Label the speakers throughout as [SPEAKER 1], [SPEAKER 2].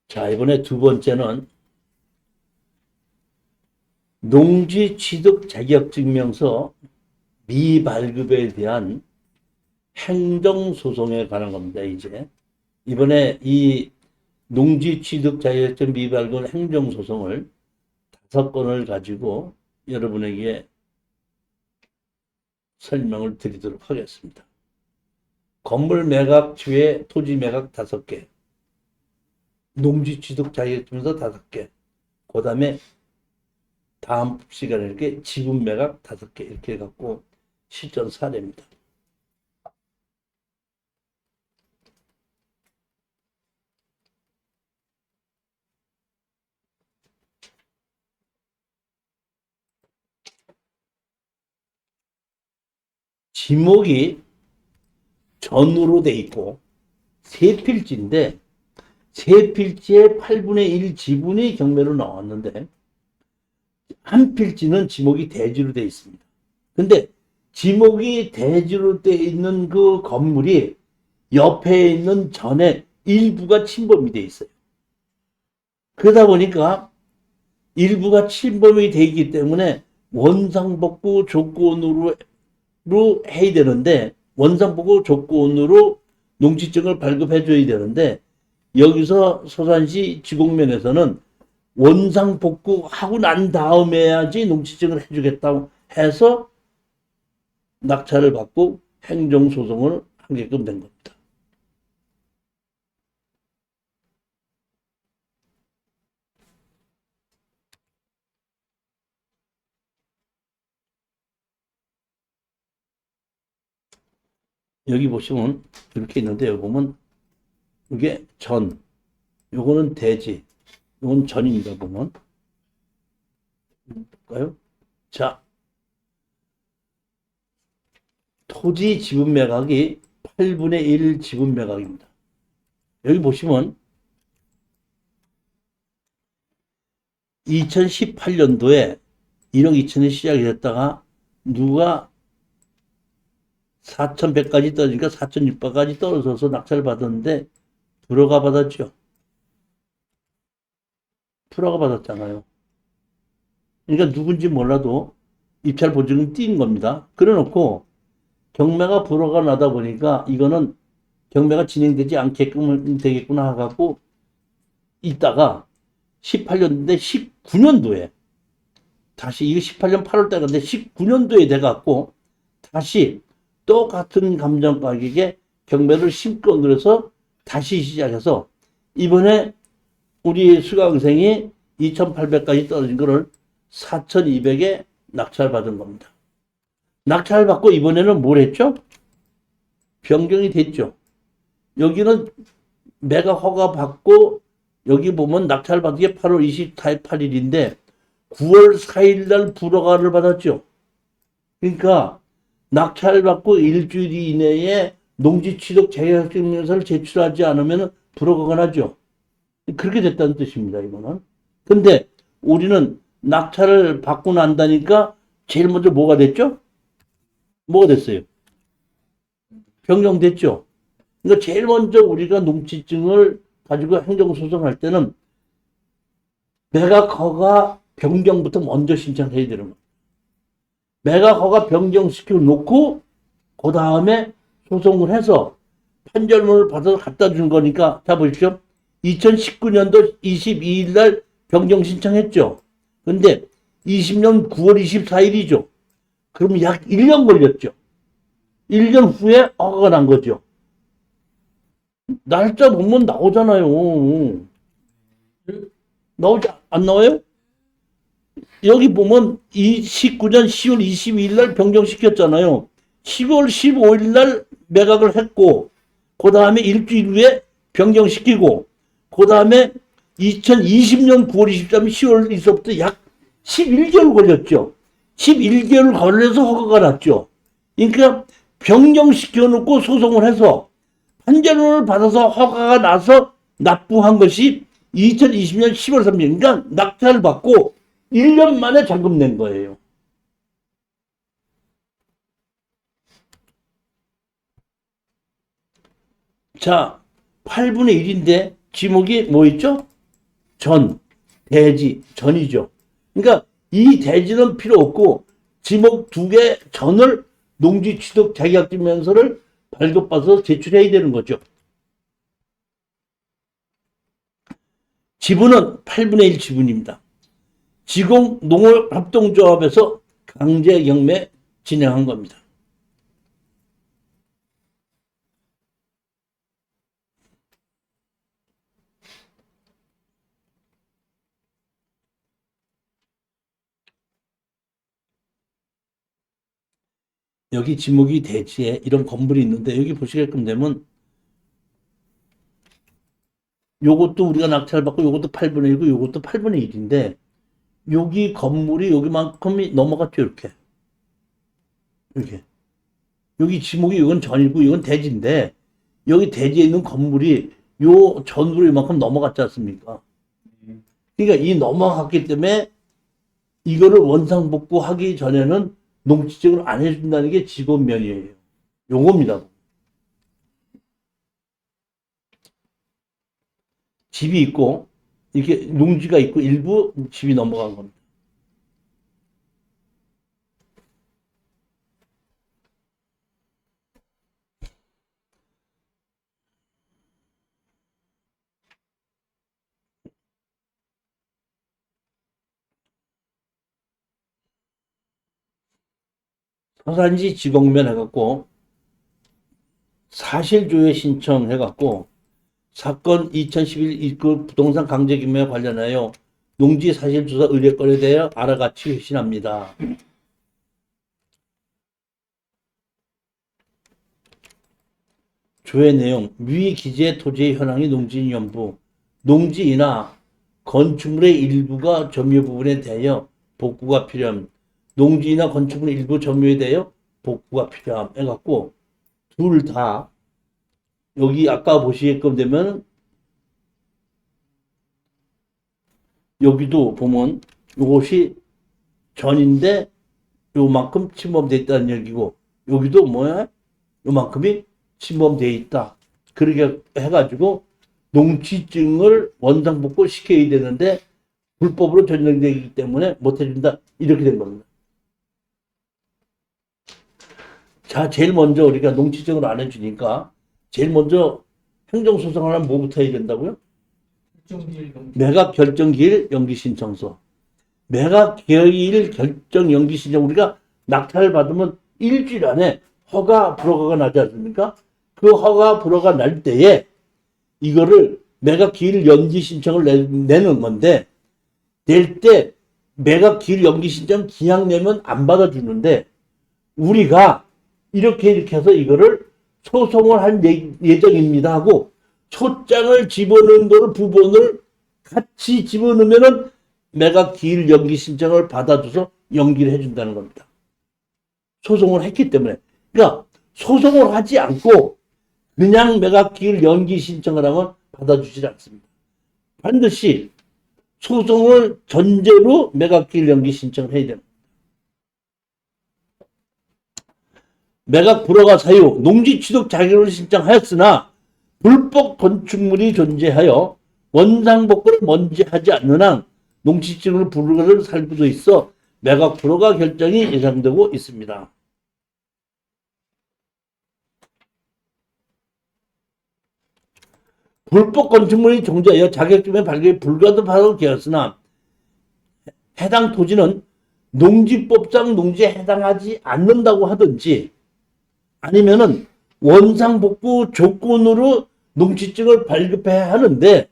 [SPEAKER 1] 자, 이번에 두 번째는 농지 취득 자격증명서 미발급에 대한 행정소송에 관한 겁니다, 이제. 이번에 이 농지 취득 자격증 미발급 행정소송을 5건을 가지고 여러분에게 설명을 드리도록 하겠습니다. 건물 매각 취해 토지 매각 5개, 농지 취득 자격증명서 5개, 그 다음에 다음 시간에 이렇게 지분 매각 5개 이렇게 해갖고 실전 사례입니다. 지목이 전으로 돼 있고 세 필지인데 세 필지의 8분의 1 지분이 경매로 나왔는데 한 필지는 지목이 대지로 돼 있습니다. 근데 지목이 대지로 돼 있는 그 건물이 옆에 있는 전에 일부가 침범이 돼 있어요. 그러다 보니까 일부가 침범이 돼 있기 때문에 원상복구 조건으로 해야 되는데 원상복구 조건으로 농지증을 발급해 줘야 되는데 여기서 서산시 지공면에서는 원상복구하고 난 다음에 해야지 농지증을 해주겠다고 해서 낙찰을 받고 행정소송을 하게끔 된 겁니다. 여기 보시면 이렇게 있는데 여기 보면 이게 전, 요거는 대지, 요건 전입니다. 보면 볼까요? 자, 토지 지분 매각이 8분의 1 지분 매각입니다. 여기 보시면 2018년도에 1억 2천이 시작이 됐다가 누가 4,100까지 떨어지니까 4,600까지 떨어져서 낙찰을 받았는데 불허가 받았죠. 불허가 받았잖아요. 그러니까 누군지 몰라도 입찰 보증금 띈 겁니다. 그래 놓고 경매가 불허가 나다 보니까 이거는 경매가 진행되지 않게끔 되겠구나 하고 있다가 18년도인데 19년도에 다시 이거 18년 8월 달인데 19년도에 돼갖고 다시 똑같은 감정 가격에 경매를 심건으로 해서 다시 시작해서 이번에 우리 수강생이 2,800까지 떨어진 거를 4,200에 낙찰받은 겁니다. 낙찰받고 이번에는 뭘 했죠? 변경이 됐죠. 여기는 매각 허가 받고 여기 보면 낙찰받은 게 8월 28일인데 9월 4일 날 불허가를 받았죠. 그러니까 낙찰받고 일주일 이내에 농지 취득 자격증명서를 제출하지 않으면 불허가가 나죠. 그렇게 됐다는 뜻입니다, 이거는. 근데 우리는 낙찰을 받고 난다니까 제일 먼저 뭐가 됐죠? 뭐가 됐어요? 변경됐죠. 그러니까 제일 먼저 우리가 농지증을 가지고 행정소송할 때는 매각허가 변경부터 먼저 신청해야 되는 거예요. 매각허가 변경시켜 놓고 그 다음에 소송을 해서 판결문을 받아서 갖다 준 거니까 자 보십시오. 2019년도 22일 날 변경 신청했죠. 근데 20년 9월 24일이죠. 그럼 약 1년 걸렸죠. 1년 후에 허가가 난 거죠. 날짜 보면 나오잖아요. 나오지 안 나와요? 여기 보면 19년 10월 22일 날 변경시켰잖아요. 10월 15일 날 매각을 했고 그 다음에 일주일 후에 변경시키고 그 다음에 2020년 9월 23일 10월에서부터 약 11개월 걸렸죠. 11개월 걸려서 허가가 났죠. 그러니까 변경시켜 놓고 소송을 해서 판결문을 받아서 허가가 나서 납부한 것이 2020년 10월 3일. 그러니까 낙찰을 받고 1년 만에 잔금 낸 거예요. 자, 8분의 1인데 지목이 뭐 있죠? 전, 대지, 전이죠. 그러니까 이 대지는 필요 없고 지목 2개 전을 농지 취득 자격증명서를 발급받아서 제출해야 되는 거죠. 지분은 8분의 1 지분입니다. 지공 농업합동조합에서 강제 경매 진행한 겁니다. 여기 지목이 대지에 이런 건물이 있는데 여기 보시게끔 되면 요것도 우리가 낙찰 받고 요것도 8분의 1이고 요것도 8분의 1인데 여기 건물이 여기만큼이 넘어갔죠. 이렇게 여기 지목이 이건 전이고 이건 대지인데 여기 대지에 있는 건물이 요 전으로 이만큼 넘어갔지 않습니까? 그러니까 이 넘어갔기 때문에 이거를 원상복구하기 전에는 농지증을 안 해준다는 게 직원면이에요. 요겁니다. 집이 있고 이렇게 농지가 있고 일부 집이 넘어간 겁니다. 서산지 지공면 해갖고 사실조회 신청해갖고 사건 2011 입구 부동산 강제경매와 관련하여 농지 사실조사 의뢰건에 대하여 알아같이 회신합니다. 조회 내용, 위 기재 토지의 현황이 농지인 연부, 농지이나 건축물의 일부가 점유 부분에 대하여 복구가 필요함, 농지나 건축물의 일부 점유에 대하여 복구가 필요함 해갖고 둘 다 여기 아까 보시게끔 되면 여기도 보면 이것이 전인데 요만큼 침범되어 있다는 얘기고 여기도 뭐야? 요만큼이 침범되어 있다. 그렇게 해가지고 농지증을 원상복구 시켜야 되는데 불법으로 전정되기 때문에 못해준다. 이렇게 된 겁니다. 자, 제일 먼저 우리가 농지증을 안 해주니까 제일 먼저 행정소송을 하면 뭐부터 해야 된다고요? 매각 결정기일 연기신청서. 매각 기일 결정 연기신청 우리가 낙찰을 받으면 일주일 안에 허가 불허가가 나지 않습니까? 그 허가 불허가 날 때에 이거를 매각 기일 연기 신청을 내는 건데 낼 때 매각 기일 연기 신청 기약 내면 안 받아주는데 우리가 이렇게 해서 이거를 소송을 할 예정입니다 하고 초장을 집어넣은 거를 부분을 같이 집어넣으면은 매각 기일 연기 신청을 받아줘서 연기를 해준다는 겁니다. 소송을 했기 때문에. 그러니까 소송을 하지 않고 그냥 매각 기일 연기 신청을 하면 받아주지 않습니다. 반드시 소송을 전제로 매각 기일 연기 신청을 해야 됩니다. 매각 불허가 사유, 농지 취득 자격을 신청하였으나 불법 건축물이 존재하여 원상복구를 먼저 하지 않는 한 농지증을 불허를 살고도 있어 매각 불허가 결정이 예상되고 있습니다. 불법 건축물이 존재하여 자격증의 발급이 불가능하다고 되었으나 해당 토지는 농지법상 농지에 해당하지 않는다고 하든지 아니면은 원상복구 조건으로 농지증을 발급해야 하는데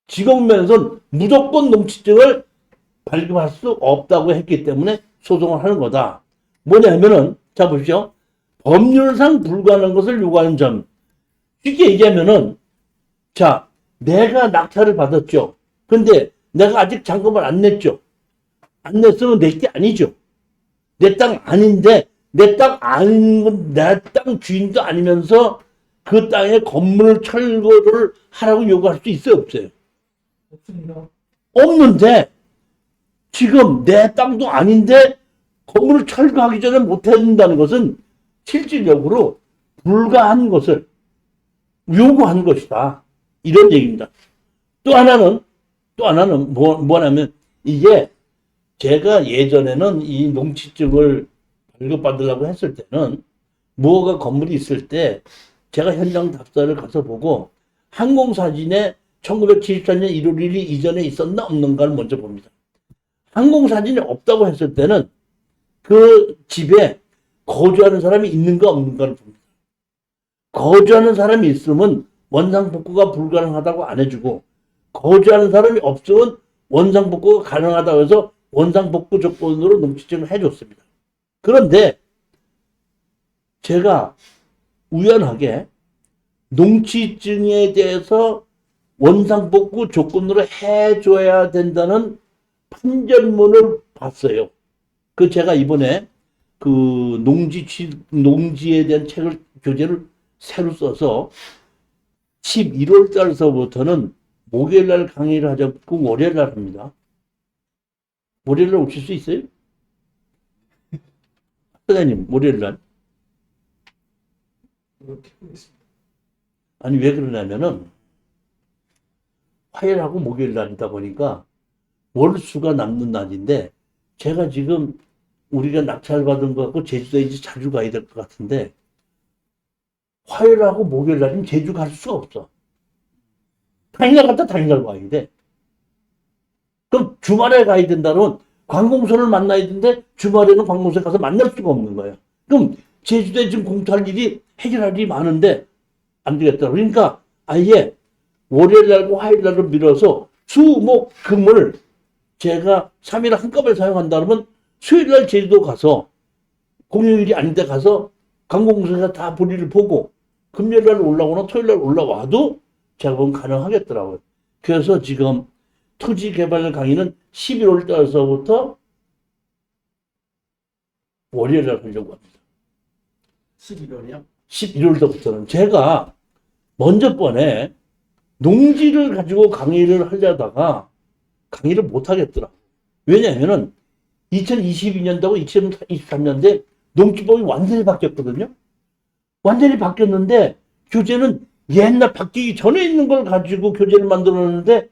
[SPEAKER 1] 지공면에서는 무조건 농지증을 발급할 수 없다고 했기 때문에 소송을 하는 거다. 뭐냐면은 자 보십시오. 법률상 불가능한 것을 요구하는 점. 쉽게 얘기하면은 자 내가 낙찰을 받았죠. 근데 내가 아직 잔금을 안 냈죠. 안 냈으면 내 게 아니죠. 내 땅 아닌데 내 땅 아닌 내 땅 주인도 아니면서 그 땅에 건물 철거를 하라고 요구할 수 있어요, 없어요?
[SPEAKER 2] 없습니다.
[SPEAKER 1] 없는데 지금 내 땅도 아닌데 건물을 철거하기 전에 못 해준다는 것은 실질적으로 불가한 것을 요구한 것이다. 이런 얘기입니다. 또 하나는 뭐냐면, 이게 제가 예전에는 이 농지증을 발급받으려고 했을 때는 무허가 건물이 있을 때 제가 현장 답사를 가서 보고 항공사진에 1974년 1월 1일 이전에 있었나 없는가를 먼저 봅니다. 항공사진이 없다고 했을 때는 그 집에 거주하는 사람이 있는가 없는가를 봅니다. 거주하는 사람이 있으면 원상복구가 불가능하다고 안 해주고, 거주하는 사람이 없으면 원상복구가 가능하다고 해서 원상복구 조건으로 농지증을 해줬습니다. 그런데 제가 우연하게 농지증에 대해서 원상복구 조건으로 해줘야 된다는 판결문을 봤어요. 그 제가 이번에 그 농지에 대한 교재를 새로 써서 11월 달서부터는 목요일날 강의를 하자고 월요일날 합니다. 월요일날 오실 수 있어요? 선생님, 월요일날. 아니, 왜 그러냐면은 화요일하고 목요일날이다 보니까 월수가 남는 날인데, 제가 지금 우리가 낙찰받은 거 갖고 제주도에 이제 자주 가야 될 것 같은데, 화요일하고 목요일날이면 제주 갈 수가 없어. 당일날 갔다 당일날 와야 돼. 그럼 주말에 가야 된다면 관공서를 만나야 되는데 주말에는 관공서에 가서 만날 수가 없는 거예요. 그럼 제주도에 지금 공투할 일이, 해결할 일이 많은데 안 되겠다. 그러니까 아예 월요일날과 화요일날로 밀어서 수, 목, 금을 제가 3일 한꺼번에 사용한다 그러면 수요일날 제주도 가서, 공휴일이 아닌데 가서 관공서에서 다 볼일을 보고 금요일날 올라오나 토요일날 올라와도 제가 보면 가능하겠더라고요. 그래서 지금 토지개발 강의는 11월 달서부터 월요일날 하려고 합니다.
[SPEAKER 2] 11월이요?
[SPEAKER 1] 11월부터는 제가 먼저 번에 농지를 가지고 강의를 하려다가 강의를 못 하겠더라. 왜냐하면은 2022년도하고 2023년도에 농지법이 완전히 바뀌었거든요. 완전히 바뀌었는데 교재는 옛날 바뀌기 전에 있는 걸 가지고 교재를 만들었는데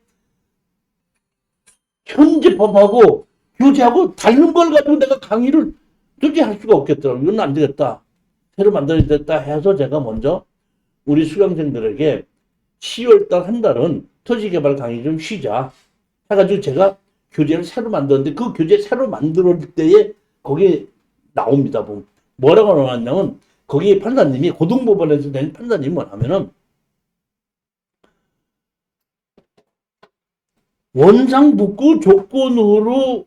[SPEAKER 1] 현재 법하고 교재하고 다른 걸 가지고 내가 강의를 도저히 할 수가 없겠더라고요. 이건 안 되겠다. 새로 만들어야겠다 해서 제가 먼저 우리 수강생들에게 10월달 한 달은 토지개발 강의 좀 쉬자 해가지고 제가 교재를 새로 만들었는데, 그 교재 새로 만들었을 때에 거기 나옵니다. 뭐라고 나왔냐면, 거기 판사님이, 고등법원에서 낸 판사님이 뭐냐면은 원상복구 조건으로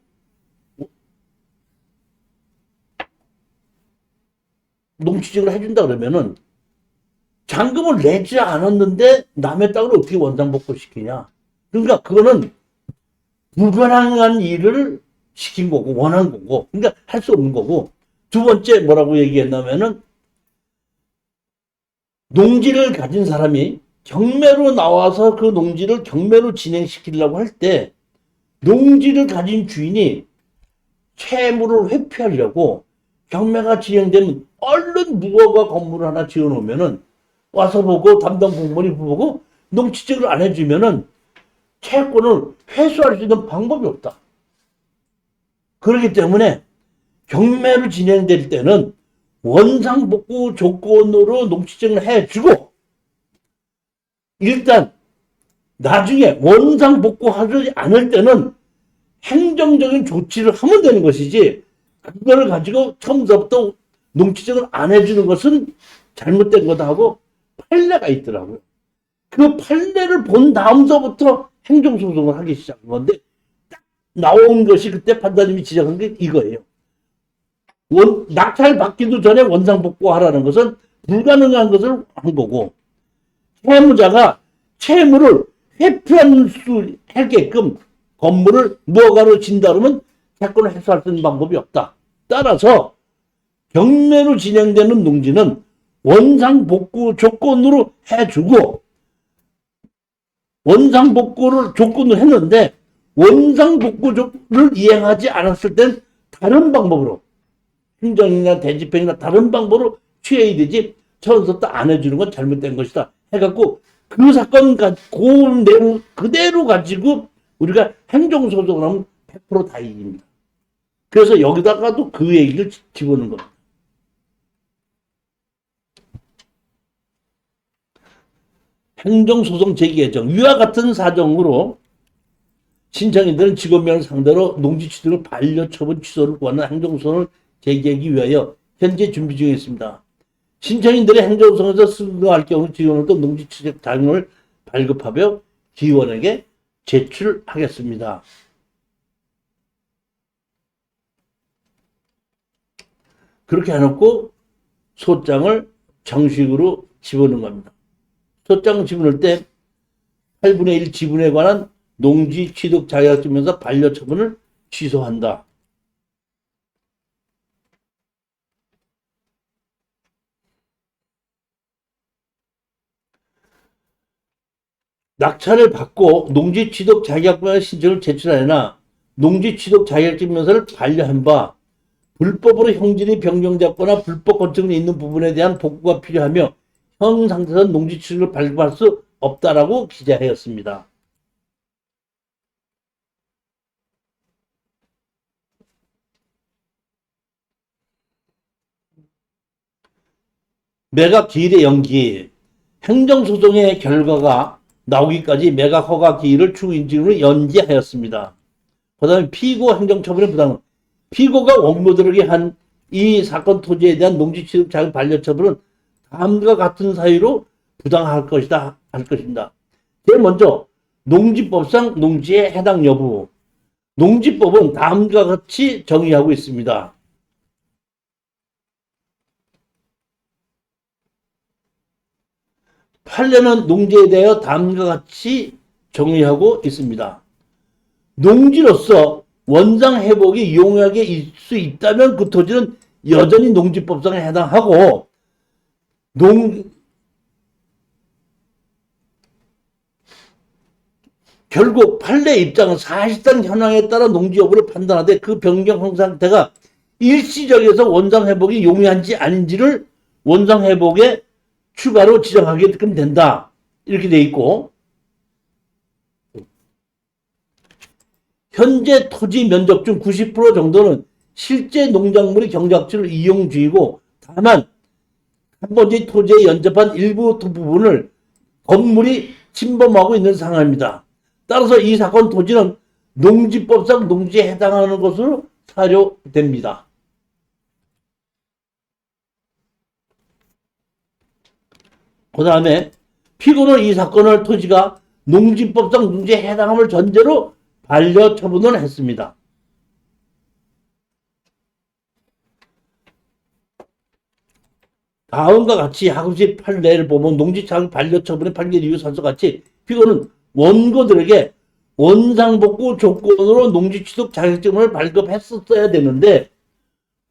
[SPEAKER 1] 농지증을 해준다 그러면은 잔금을 내지 않았는데 남의 땅을 어떻게 원상복구 시키냐. 그러니까 그거는 불가능한 일을 시킨 거고, 원한 거고, 그러니까 할 수 없는 거고. 두 번째 뭐라고 얘기했냐면은, 농지를 가진 사람이 경매로 나와서 그 농지를 경매로 진행시키려고 할 때 농지를 가진 주인이 채무를 회피하려고 경매가 진행되면 얼른 무허가 건물을 하나 지어 놓으면은 와서 보고 담당 공무원이 보고 농지증을 안 해주면은 채권을 회수할 수 있는 방법이 없다. 그렇기 때문에 경매로 진행될 때는 원상복구 조건으로 농지증을 해주고, 일단 나중에 원상복구하지 않을 때는 행정적인 조치를 하면 되는 것이지, 그거를 가지고 처음부터 농지증을 안 해주는 것은 잘못된 거다 하고 판례가 있더라고요. 그 판례를 본 다음서부터 행정소송을 하기 시작한 건데, 딱 나온 것이 그때 판사님이 지적한 게 이거예요. 낙찰 받기도 전에 원상복구하라는 것은 불가능한 것을 한 거고, 채무자가 채무를 회피할 수 있게끔 건물을 무허가로 진다 그러면 채권을 해소할 수 있는 방법이 없다. 따라서 경매로 진행되는 농지는 원상복구 조건으로 해주고, 원상복구를 조건으로 했는데 원상복구를 이행하지 않았을 땐 다른 방법으로, 행정이나 대집행이나 다른 방법으로 취해야 되지, 처음부터 안 해주는 건 잘못된 것이다. 해갖고 그 사건 그 내용 그대로 가지고 우리가 행정소송을 하면 100%다 이깁니다. 그래서 여기다가도 그 얘기를 집어넣는 겁니다. 행정소송 제기 예정. 위와 같은 사정으로 신청인들은 직원명을 상대로 농지취득을 반려처분 취소를 구하는 행정소송을 제기하기 위하여 현재 준비 중에 있습니다. 신청인들의 행정소송에서 승소할 경우 직원으로도 농지취득 자금을 발급하며 기원에게 제출하겠습니다. 그렇게 해놓고 소장을 정식으로 집어넣은 겁니다. 소장 집어넣을 때 8분의 1 지분에 관한 농지 취득 자격증명서 반려처분을 취소한다. 낙찰을 받고 농지 취득 자격증명 신청을 제출하여나 농지 취득 자격증명서를 반려한 바 불법으로 형질이 변경되거나 불법 건축이 있는 부분에 대한 복구가 필요하며 현 상태에서 농지 취득을 발급할 수 없다라고 기재하였습니다. 매각 기일의 연기. 행정소송의 결과가 나오기까지 매각 허가 기일을 추후 인증으로 연기하였습니다. 그 다음에 피고 행정처분의 부당. 피고가 원고들에게 한 이 사건 토지에 대한 농지취득 자격 반려처분은 다음과 같은 사유로 부당할 것이다. 할 것입니다. 제일 먼저 농지법상 농지의 해당 여부. 농지법은 다음과 같이 정의하고 있습니다. 판례는 농지에 대하여 다음과 같이 정의하고 있습니다. 농지로서 원상 회복이 용이하게 있을 수 있다면 그 토지는 여전히 농지법상에 해당하고 결국 판례 입장은 사실상 현황에 따라 농지 여부를 판단하되 그 변경 상태가 일시적에서 원상 회복이 용이한지 아닌지를 원상 회복에 추가로 지정하게끔 된다. 이렇게 돼 있고 현재 토지 면적 중 90% 정도는 실제 농작물의 경작지를 이용 중이고 다만 한 번째 토지에 연접한 일부 부분을 건물이 침범하고 있는 상황입니다. 따라서 이 사건 토지는 농지법상 농지에 해당하는 것으로 사료됩니다. 그 다음에 피고는 이 사건을 토지가 농지법상 농지에 해당함을 전제로 반려처분을 했습니다. 다음과 같이 하급식 판례를 보면 농지자격 반려처분의 판결 이유 선서같이 피고는 원고들에게 원상복구 조건으로 농지취득 자격증을 발급했었어야 되는데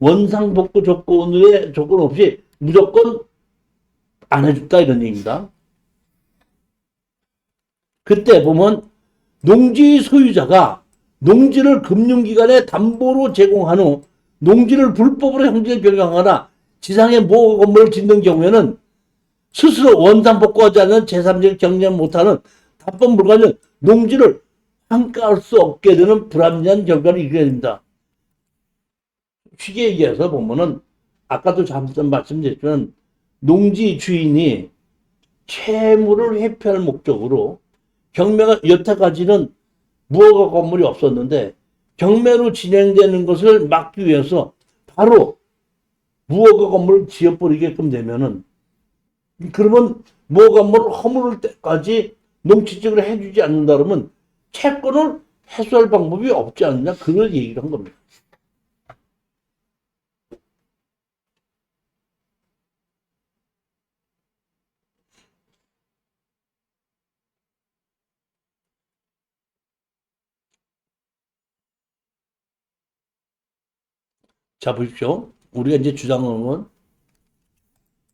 [SPEAKER 1] 원상복구 조건의 조건 없이 무조건 안 해줬다 이런 얘기입니다. 그때 보면 농지 소유자가 농지를 금융기관에 담보로 제공한 후 농지를 불법으로 형질 변경하거나 지상에 모호 건물을 짓는 경우에는 스스로 원상복구하지 않은 제3적 경영 못하는 답법 불가는 농지를 환가할 수 없게 되는 불합리한 결과를 이루게 됩니다. 쉽게 얘기해서 보면은 아까도 잠깐 말씀드렸지만 농지 주인이 채무를 회피할 목적으로 경매가 여태까지는 무허가 건물이 없었는데 경매로 진행되는 것을 막기 위해서 바로 무허가 건물을 지어버리게끔 되면은 그러면 무허가 건물을 허물을 때까지 농지취득을 해주지 않는다 그러면 채권을 해소할 방법이 없지 않느냐 그걸 얘기를 한 겁니다. 자 보십시오. 우리가 이제 주장하는 건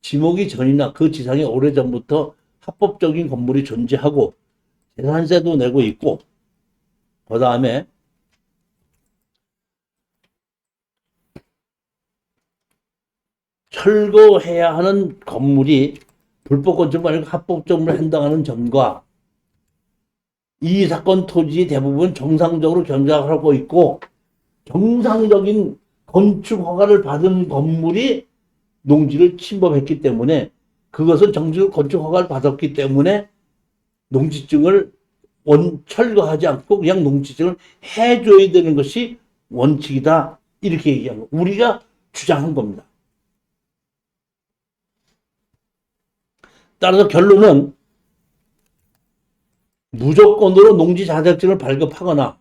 [SPEAKER 1] 지목이 전이나 그 지상에 오래전부터 합법적인 건물이 존재하고 재산세도 내고 있고 그 다음에 철거해야 하는 건물이 불법 건축물 아니고 합법 건축물에 해당하는 점과 이 사건 토지 대부분 정상적으로 견적하고 있고 정상적인 건축 허가를 받은 건물이 농지를 침범했기 때문에 그것은 정식 건축 허가를 받았기 때문에 농지증을 철거하지 않고 그냥 농지증을 해줘야 되는 것이 원칙이다. 이렇게 얘기한 거. 우리가 주장한 겁니다. 따라서 결론은 무조건으로 농지 자격증을 발급하거나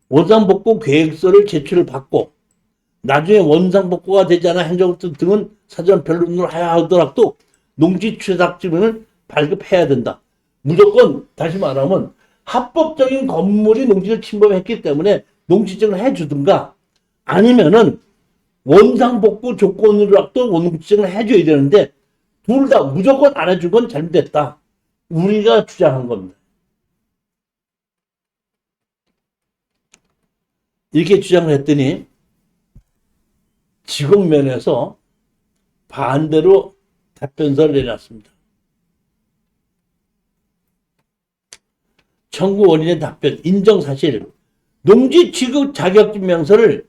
[SPEAKER 1] 원상복구 계획서를 제출을 받고 나중에 원상복구가 되지 않아 행정부 등은 사전 변론을 해야 하더라도 농지 취득증을 발급해야 된다. 무조건 다시 말하면 합법적인 건물이 농지를 침범했기 때문에 농지증을 해주든가 아니면은 원상복구 조건으로라도 농지증을 해줘야 되는데 둘 다 무조건 안 해준 건 잘못됐다. 우리가 주장한 겁니다. 이렇게 주장을 했더니 지공면에서 반대로 답변서를 내놨습니다. 청구 원인의 답변, 인정사실, 농지 취급 자격증명서를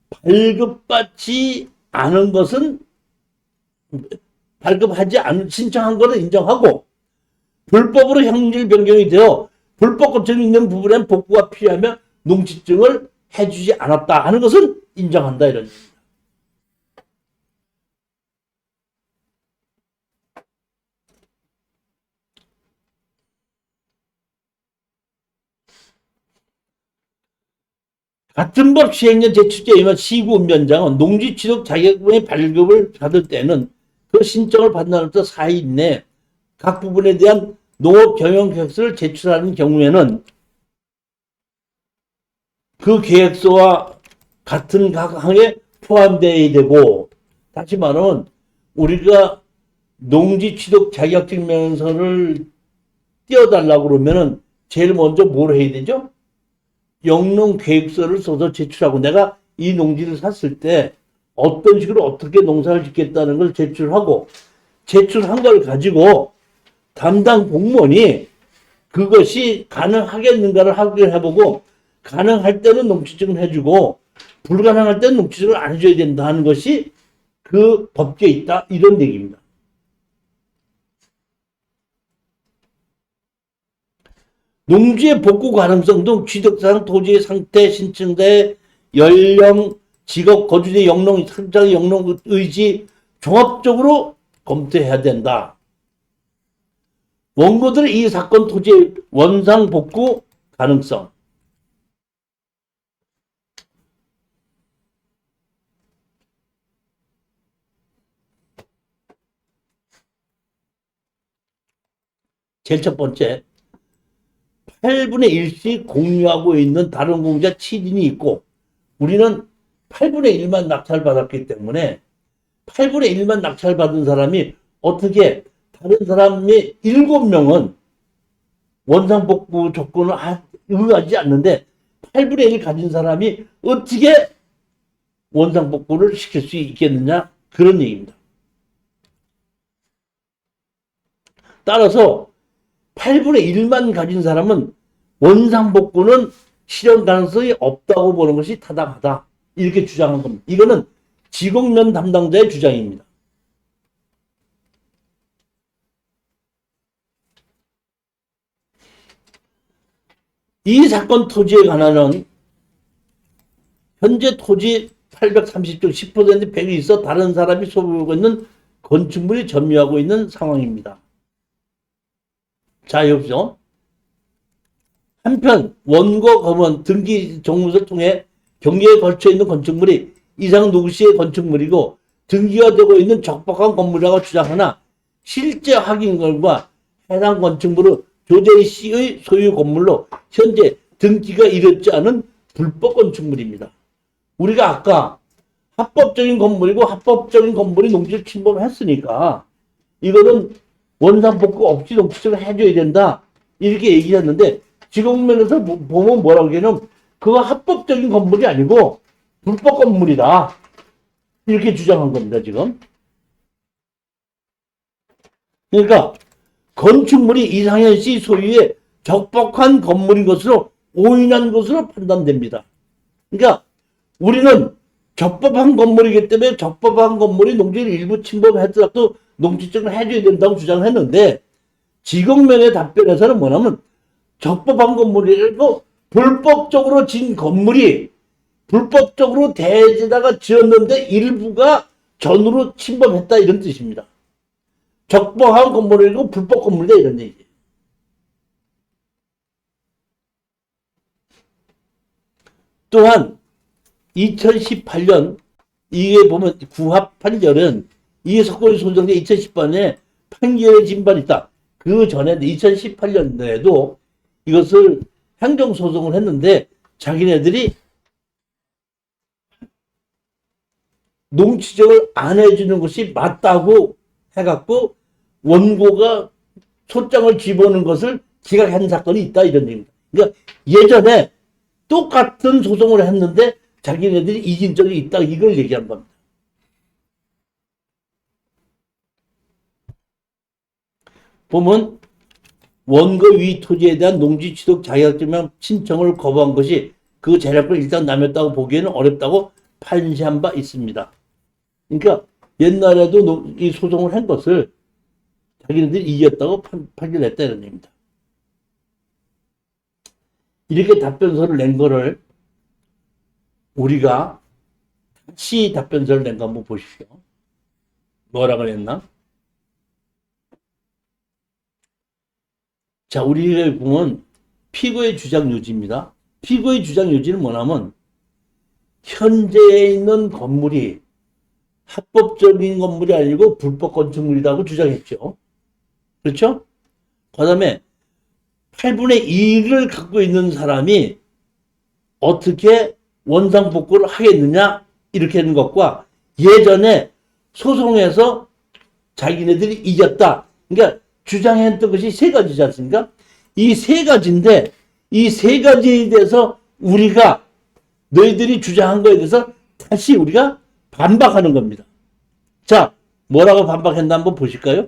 [SPEAKER 1] 발급받지 않은 것은 신청한 것은 인정하고 불법으로 형질 변경이 되어 불법 건축이 있는 부분엔 복구가 필요하며 농지증을 해주지 않았다 하는 것은 인정한다 이런 얘기입니다. 같은 법 시행령 제7조에 의한 시구운변장은 농지 취득 자격증의 발급을 받을 때는 그 신청을 받는 날부터 4일 내에 각 부분에 대한 농업 경영 계획서를 제출하는 경우에는 그 계획서와 같은 각 항에 포함되어야 되고, 다시 말하면 우리가 농지 취득 자격증명서를 띄워달라고 그러면은 제일 먼저 뭘 해야 되죠? 영농 계획서를 써서 제출하고 내가 이 농지를 샀을 때 어떤 식으로 어떻게 농사를 짓겠다는 걸 제출하고 제출한 걸 가지고 담당 공무원이 그것이 가능하겠는가를 확인해보고 가능할 때는 농지증을 해주고 불가능할 때는 농지증을 안 해줘야 된다는 것이 그 법규에 있다 이런 얘기입니다. 농지의 복구 가능성 등 취득상 토지의 상태, 신청대, 연령, 직업, 거주지, 영농, 상장의 영농 의지 종합적으로 검토해야 된다. 원고들의 이 사건 토지의 원상 복구 가능성. 제일 첫 번째, 8분의 1씩 공유하고 있는 다른 공자 7인이 있고 우리는 8분의 1만 낙찰받았기 때문에 8분의 1만 낙찰받은 사람이 어떻게 다른 사람이 7명은 원상복구 조건을 응하지 않는데 8분의 1 가진 사람이 어떻게 원상복구를 시킬 수 있겠느냐 그런 얘기입니다. 따라서 8분의 1만 가진 사람은 원상복구는 실현 가능성이 없다고 보는 것이 타당하다. 이렇게 주장한 겁니다. 이거는 지공면 담당자의 주장입니다. 이 사건 토지에 관한은 현재 토지 830조 10% 100이 있어 다른 사람이 소유하고 있는 건축물이 점유하고 있는 상황입니다. 자, 여기서 한편 원고 검은 등기 정무서를 통해 경계에 걸쳐 있는 건축물이 이상 누구시의 건축물이고 등기가 되고 있는 적법한 건물이라고 주장하나 실제 확인 결과 해당 건축물은 조재희 씨의 소유 건물로 현재 등기가 이루어지지 않은 불법 건축물입니다. 우리가 아까 합법적인 건물이고 합법적인 건물이 농지를 침범했으니까 이거는 원상복구 없이 농지증을 해줘야 된다 이렇게 얘기했는데 지공면에서 보면 뭐라고 하냐면 그거 합법적인 건물이 아니고 불법 건물이다 이렇게 주장한 겁니다. 지금 그러니까 건축물이 이상현 씨 소유의 적법한 건물인 것으로 오인한 것으로 판단됩니다. 그러니까 우리는 적법한 건물이기 때문에 적법한 건물이 농지를 일부 침범했더라도 농지증을 해줘야 된다고 주장을 했는데, 지공면의 답변에서는 뭐냐면 적법한 건물이고 불법적으로 진 건물이 불법적으로 대지다가 지었는데 일부가 전으로 침범했다, 이런 뜻입니다. 적법한 건물이고 불법 건물이다, 이런 얘기예요. 또한 2018년 이게 보면 구합 판결은 이게 석고리 소정제 2018년에 판결의 진발이 있다. 그 전에 2018년에도 이것을 행정소송을 했는데 자기네들이 농지적을 안 해주는 것이 맞다고 해갖고 원고가 소장을 집어넣은 것을 기각한 사건이 있다, 이런 얘기입니다. 그러니까 예전에 똑같은 소송을 했는데 자기네들이 이긴 적이 있다, 이걸 얘기한 겁니다. 보면 원고 위 토지에 대한 농지 취득 자격증명 신청을 거부한 것이 그 재량권을 일단 남겼다고 보기에는 어렵다고 판시한 바 있습니다. 그러니까 옛날에도 이 소송을 한 것을 자기네들이 이겼다고 판결했다, 이런 얘기입니다. 이렇게 답변서를 낸 거를 우리가 다시 답변서를 낸 거 한번 보십시오. 뭐라 그랬나? 자, 우리가 보면 피고의 주장 요지입니다. 피고의 주장 요지는 뭐냐면 현재 있는 건물이 합법적인 건물이 아니고 불법 건축물이라고 주장했죠. 그렇죠? 그 다음에 8분의 1을 갖고 있는 사람이 어떻게 원상복구를 하겠느냐, 이렇게 하는 것과 예전에 소송에서 자기네들이 이겼다. 그러니까 주장했던 것이 세 가지지 않습니까? 이 세 가지인데 이 세 가지에 대해서 우리가 너희들이 주장한 거에 대해서 다시 우리가 반박하는 겁니다. 자, 뭐라고 반박했나 한번 보실까요?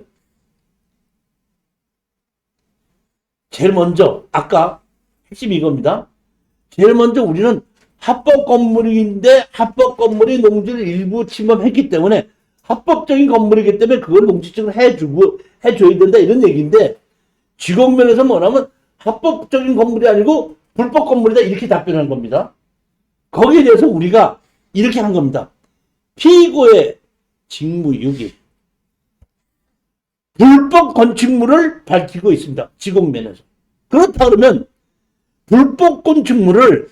[SPEAKER 1] 제일 먼저 아까 핵심이 이겁니다. 제일 먼저 우리는 합법 건물인데 합법 건물이 농지를 일부 침범했기 때문에 합법적인 건물이기 때문에 그걸 농지증을 해줘야 된다, 이런 얘기인데 지공면에서 뭐냐면 합법적인 건물이 아니고 불법 건물이다, 이렇게 답변한 겁니다. 거기에 대해서 우리가 이렇게 한 겁니다. 피고의 직무유기, 불법 건축물을 밝히고 있습니다. 지공면에서. 그렇다 그러면 불법 건축물을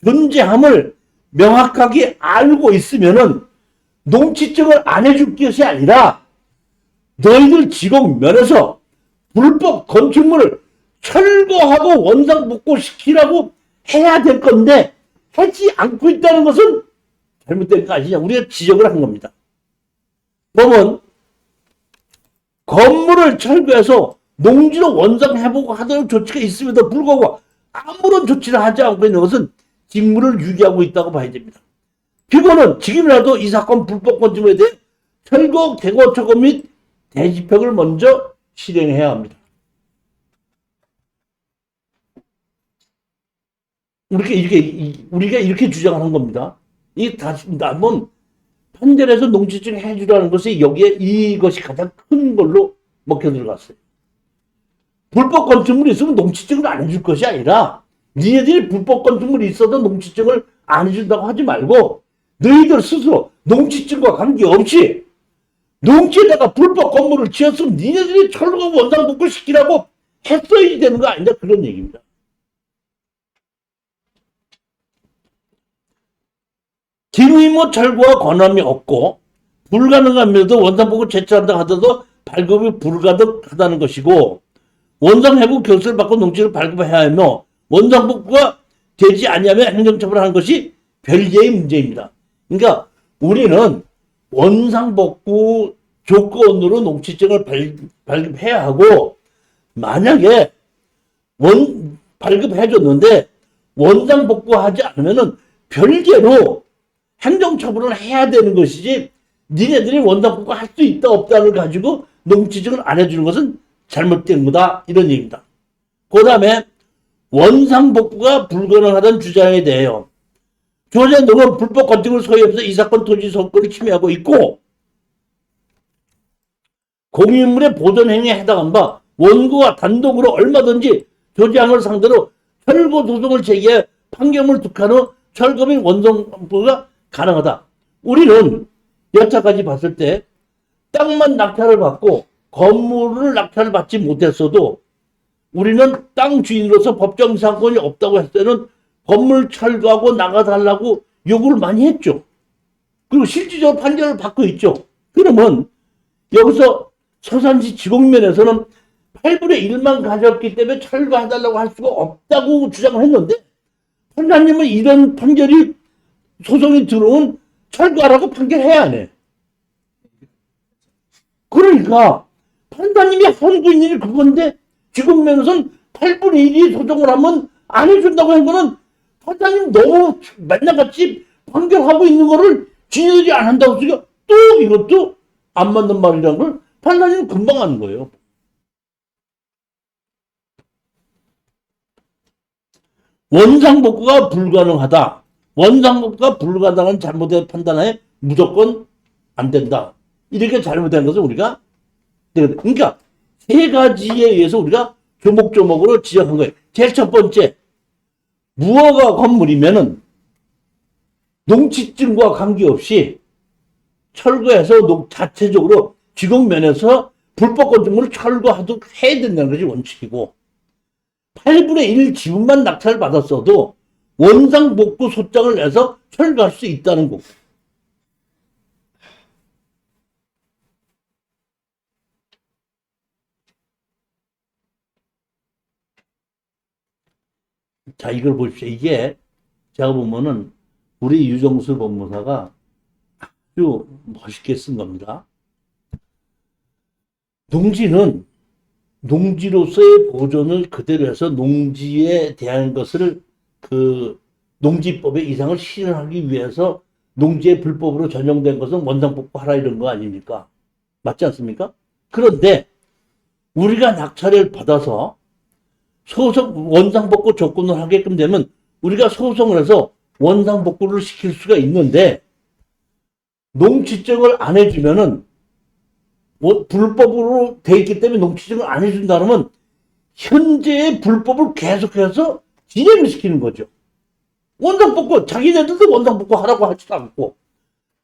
[SPEAKER 1] 존재함을 명확하게 알고 있으면은 농지증을 안 해줄 것이 아니라 너희들 지공면에서 불법 건축물을 철거하고 원상복구 시키라고 해야 될 건데 하지 않고 있다는 것은 잘못된 거 아니냐, 우리가 지적을 한 겁니다. 보면 건물을 철거해서 농지로 원상회복 하도록 조치가 있음에도 불구하고 아무런 조치를 하지 않고 있는 것은 직무를 유기하고 있다고 봐야 됩니다. 피고는 지금이라도 이 사건 불법 건축물에 대해 철거, 대고 처거 및 대지평을 먼저 실행해야 합니다. 우리가 이렇게 주장하는 겁니다. 이 다시 한번 판결에서 농지증 해주라는 것이 여기에 이것이 가장 큰 걸로 먹혀 들어갔어요. 불법 건축물이 있으면 농지증을 안 해줄 것이 아니라 니네들이 불법 건축물이 있어도 농지증을 안 해준다고 하지 말고 너희들 스스로 농지증과 관계없이 농지에다가 불법 건물을 지었으면 니네들이 철거 원상복구 시키라고 했어야 되는 거 아니냐, 그런 얘기입니다. 기무임무 철거와 권함이 없고 불가능하면서도 원상복구 제출한다 하더라도 발급이 불가능하다는 것이고 원상회복 결서를 받고 농지를 발급해야 하며 원상복구가 되지 아니하면 행정처벌하는 것이 별개의 문제입니다. 그러니까 우리는 원상복구 조건으로 농지증을 발급해야 하고 만약에 발급해줬는데 원상복구하지 않으면은 별개로 행정처분을 해야 되는 것이지 니네들이 원상복구 할 수 있다 없다를 가지고 농지증을 안 해주는 것은 잘못된 거다. 이런 얘기입니다. 그 다음에 원상복구가 불가능하다는 주장에 대해요. 조재 농은 불법 건축을 소유하면서 이 사건 토지 소유권을 침해하고 있고 공유인물의 보존 행위에 해당한 바 원고가 단독으로 얼마든지 조재항을 상대로 철거 소송을 제기해 판결을 득한 후 철거 및 원상복구가 가능하다. 우리는 여차까지 봤을 때 땅만 낙찰을 받고 건물을 낙찰을 받지 못했어도 우리는 땅 주인으로서 법정 상권이 없다고 했을 때는 건물 철거하고 나가달라고 요구를 많이 했죠. 그리고 실질적으로 판결을 받고 있죠. 그러면 여기서 서산시 지공면에서는 8분의 1만 가졌기 때문에 철거해달라고 할 수가 없다고 주장을 했는데 판사님은 이런 판결이 소송이 들어온 철거하라고 판결해야 하네. 그러니까 판사님이 하고 있는 일이 그건데 지공면에서는 8분의 1이 소송을 하면 안 해준다고 한 거는 판사님 너무 맨날 같이 판결하고 있는 거를 지네들이 안 한다고 했으니까 또 이것도 안 맞는 말이라는 걸 판사님은 금방 하는 거예요. 원상복구가 불가능하다. 원상복구가 불가능한 잘못된 판단하에 무조건 안 된다. 이렇게 잘못된 것은 우리가 그러니까 세 가지에 의해서 우리가 조목조목으로 지적한 거예요. 제일 첫 번째, 무허가 건물이면은 농지증과 관계없이 철거해서 자체적으로 지공면에서 불법 건축물을 철거하도록 해야 된다는 것이 원칙이고 8분의 1 지분만 낙찰을 받았어도 원상복구 소장을 내서 철거할 수 있다는 거고 자, 이걸 보십시오. 이게 제가 보면은 우리 유정수 법무사가 아주 멋있게 쓴 겁니다. 농지는 농지로서의 보존을 그대로 해서 농지에 대한 것을 그 농지법의 이상을 실현하기 위해서 농지에 불법으로 전용된 것은 원상복구하라 이런 거 아닙니까? 맞지 않습니까? 그런데 우리가 낙찰을 받아서 소송 원상복구 조건을 하게끔 되면 우리가 소송을 해서 원상복구를 시킬 수가 있는데 농지증을 안 해주면은 불법으로 돼 있기 때문에 농지증을 안 해준다 그러면 현재의 불법을 계속해서 진행을 시키는 거죠. 원상복구 자기네들도 원상복구 하라고 하지도 않고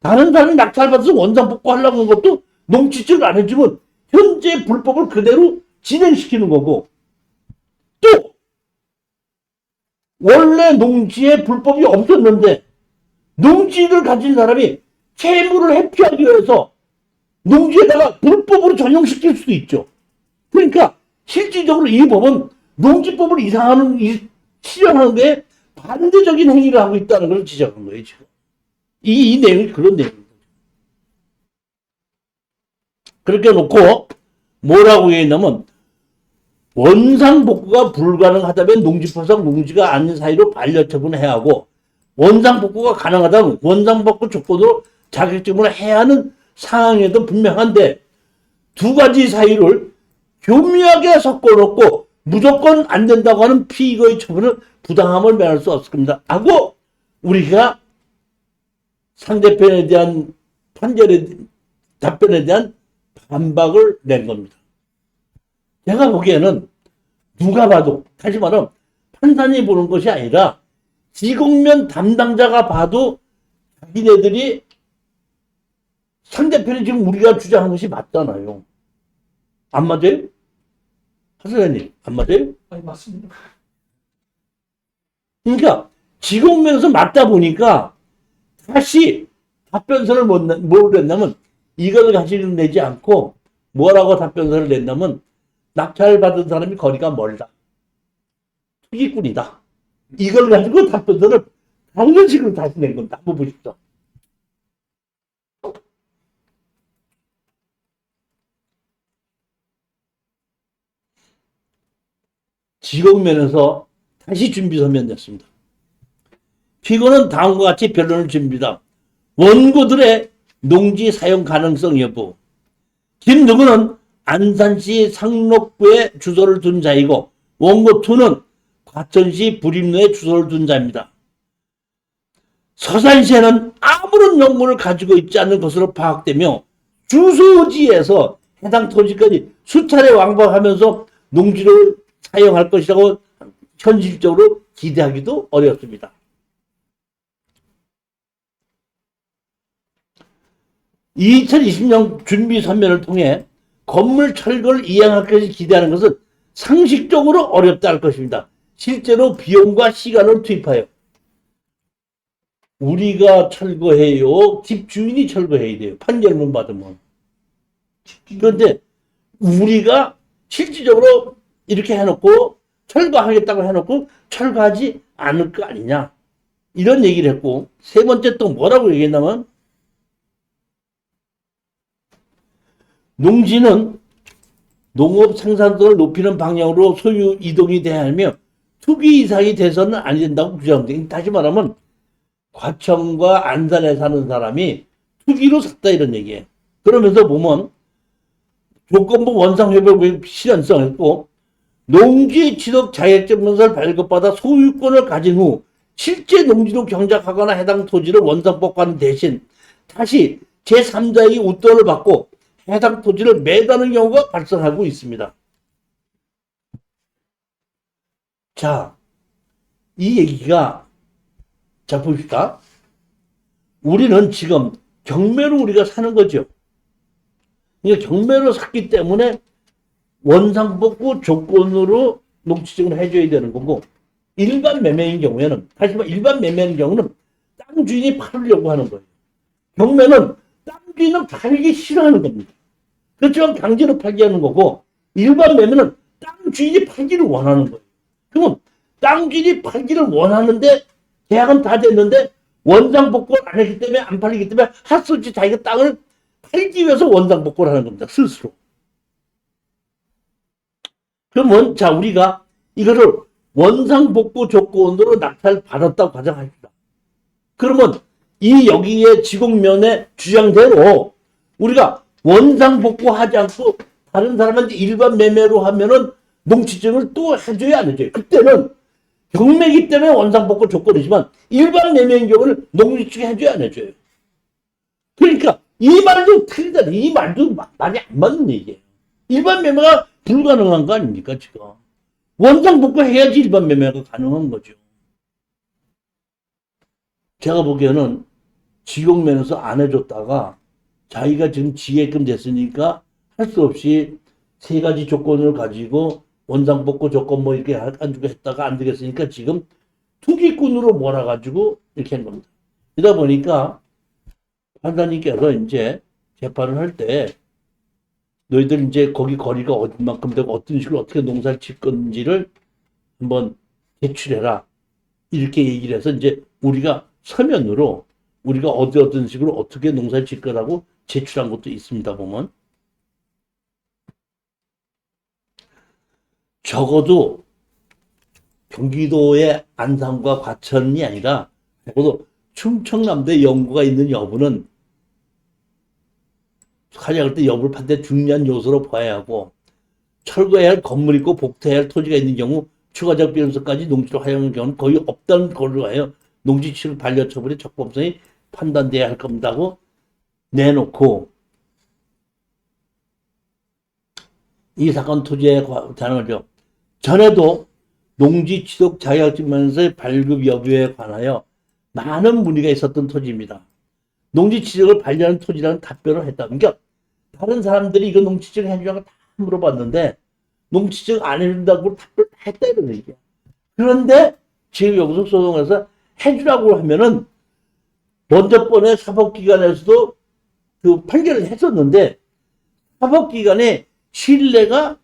[SPEAKER 1] 다른 사람이 낙찰받아서 원상복구 하려고 하는 것도 농지증을 안 해주면 현재 불법을 그대로 진행시키는 거고 또 원래 농지에 불법이 없었는데 농지를 가진 사람이 채무를 회피하기 위해서 농지에다가 불법으로 전용시킬 수도 있죠. 그러니까 실질적으로 이 법은 농지법을 실현하는 데 반대적인 행위를 하고 있다는 걸 지적한 거예요. 지금 이 내용이 그런 내용입니다. 그렇게 놓고 뭐라고 얘기했냐면 원상복구가 불가능하다면 농지포상 농지가 아닌 사이로 반려처분을 해야 하고 원상복구가 가능하다면 원상복구 조건으로 자격증을 해야 하는 상황에도 분명한데 두 가지 사유를 교묘하게 섞어놓고 무조건 안 된다고 하는 피의거의 처분은 부당함을 면할 수 없을 겁니다. 하고 우리가 상대편에 대한 답변에 대한 반박을 낸 겁니다. 제가 보기에는 누가 봐도 다시 말하면 판단이 보는 것이 아니라 지공면 담당자가 봐도 자기네들이 상대편이 지금 우리가 주장하는 것이 맞잖아요. 안 맞아요? 하사장님 안 맞아요?
[SPEAKER 2] 아니, 맞습니다.
[SPEAKER 1] 그러니까 지공면에서 맞다 보니까 다시 답변서를 뭘 냈냐면 이걸 가지고 내지 않고 뭐라고 답변서를 냈냐면 낙찰받은 사람이 거리가 멀다. 투기꾼이다. 이걸 가지고 답변서를 다른 식으로 다시 낸 겁니다. 한번 보십시오. 지공면에서 다시 준비서면 냈습니다. 피고는 다음과 같이 변론을 줍니다. 원고들의 농지 사용 가능성 여부. 김 누구는 안산시 상록구에 주소를 둔 자이고 원고 2는 과천시 부림로에 주소를 둔 자입니다. 서산시에는 아무런 연고를 가지고 있지 않는 것으로 파악되며 주소지에서 해당 토지까지 수차례 왕복하면서 농지를 사용할 것이라고 현실적으로 기대하기도 어렵습니다. (2020년) 준비 선면을 통해 건물 철거를 이행할 것을 기대하는 것은 상식적으로 어렵다 할 것입니다. 실제로 비용과 시간을 투입하여 우리가 철거해요? 집주인이 철거해야 돼요. 판결문 받으면. 그런데 우리가 실질적으로 이렇게 해놓고 철거하겠다고 해놓고 철거하지 않을 거 아니냐. 이런 얘기를 했고, 세 번째 또 뭐라고 얘기했냐면, 농지는 농업 생산성을 높이는 방향으로 소유 이동이 돼야 하며 투기 이상이 돼서는 안 된다고 주장합니다. 다시 말하면 과천과 안산에 사는 사람이 투기로 샀다 이런 얘기예요. 그러면서 보면 조건부 원상회복 실현성을 했고 농지 취득 자격증명서를 발급받아 소유권을 가진 후 실제 농지로 경작하거나 해당 토지를 원상복구하는 대신 다시 제3자에게 웃돈을 받고 해당 토지를 매도하는 경우가 발생하고 있습니다. 자, 이 얘기가, 자, 봅시다. 우리는 지금 경매로 우리가 사는 거죠. 그러니까 경매로 샀기 때문에 원상복구 조건으로 농지증을 해줘야 되는 거고, 일반 매매인 경우에는, 다시 말해 일반 매매인 경우는 땅 주인이 팔으려고 하는 거예요. 경매는 땅 주인은 팔기 싫어하는 겁니다. 그렇지만 강제로 팔게 하는 거고, 일반 매매는 땅 주인이 팔기를 원하는 거예요. 그러면 땅 주인이 팔기를 원하는데 계약은 다 됐는데 원상복구를 안 했기 때문에 안 팔리기 때문에 할 수 없이 자기가 땅을 팔기 위해서 원상복구를 하는 겁니다. 스스로. 그러면 자 우리가 이거를 원상복구 조건으로 낙찰 받았다고 가정합시다. 그러면 이 여기에 지공면의 주장대로 우리가 원상복구하지 않고 다른 사람한테 일반 매매로 하면은 농지증을 또 해줘야 안 해줘요. 그때는 경매기 때문에 원상복구 조건이지만 일반 매매인 경우는 농지증 해줘야 안 해줘요. 그러니까 이 말도 틀리다. 이 말도 말이 안 맞는 얘기예요. 일반 매매가 불가능한 거 아닙니까 지금. 원상복구 해야지 일반 매매가 가능한 거죠. 제가 보기에는 지공면에서 안 해줬다가 자기가 지금 지게끔 됐으니까 할 수 없이 세 가지 조건을 가지고 원상복구 조건 뭐 이렇게 가지고 했다가 안 되겠으니까 지금 투기꾼으로 몰아가지고 이렇게 한 겁니다. 그러다 보니까 판사님께서 이제 재판을 할 때 너희들 이제 거기 거리가 어디만큼 되고 어떤 식으로 어떻게 농사를 칠 건지를 한번 제출해라. 이렇게 얘기를 해서 이제 우리가 서면으로 우리가 어떤 식으로 어떻게 농사를 질 거라고 제출한 것도 있습니다. 보면 적어도 경기도의 안산과 과천이 아니라 적어도 충청남도에 연구가 있는 여부는 가져갈 때 여부를 판단해 중요한 요소로 봐야 하고 철거해야 할 건물 있고 복토해야 할 토지가 있는 경우 추가적 변수까지 농지로 활용하는 경우는 거의 없다는 걸로 하여 농지취득 반려처분의 적법성이 판단돼야 할 겁니다고 내놓고 이 사건 토지에 관한 거죠. 전에도 농지취득 자격증명서의 발급 여부에 관하여 많은 문의가 있었던 토지입니다. 농지취득을 반려하는 토지라는 답변을 했다. 그러니까 다른 사람들이 이거 농지취득 해주냐고 다 물어봤는데 농지취득 안 해준다고 답변을 했다 이런 얘기야. 그런데 지금 여기서 소송에서 해주라고 하면은 먼저 번에 사법기관에서도 그 판결을 했었는데 사법기관의 신뢰가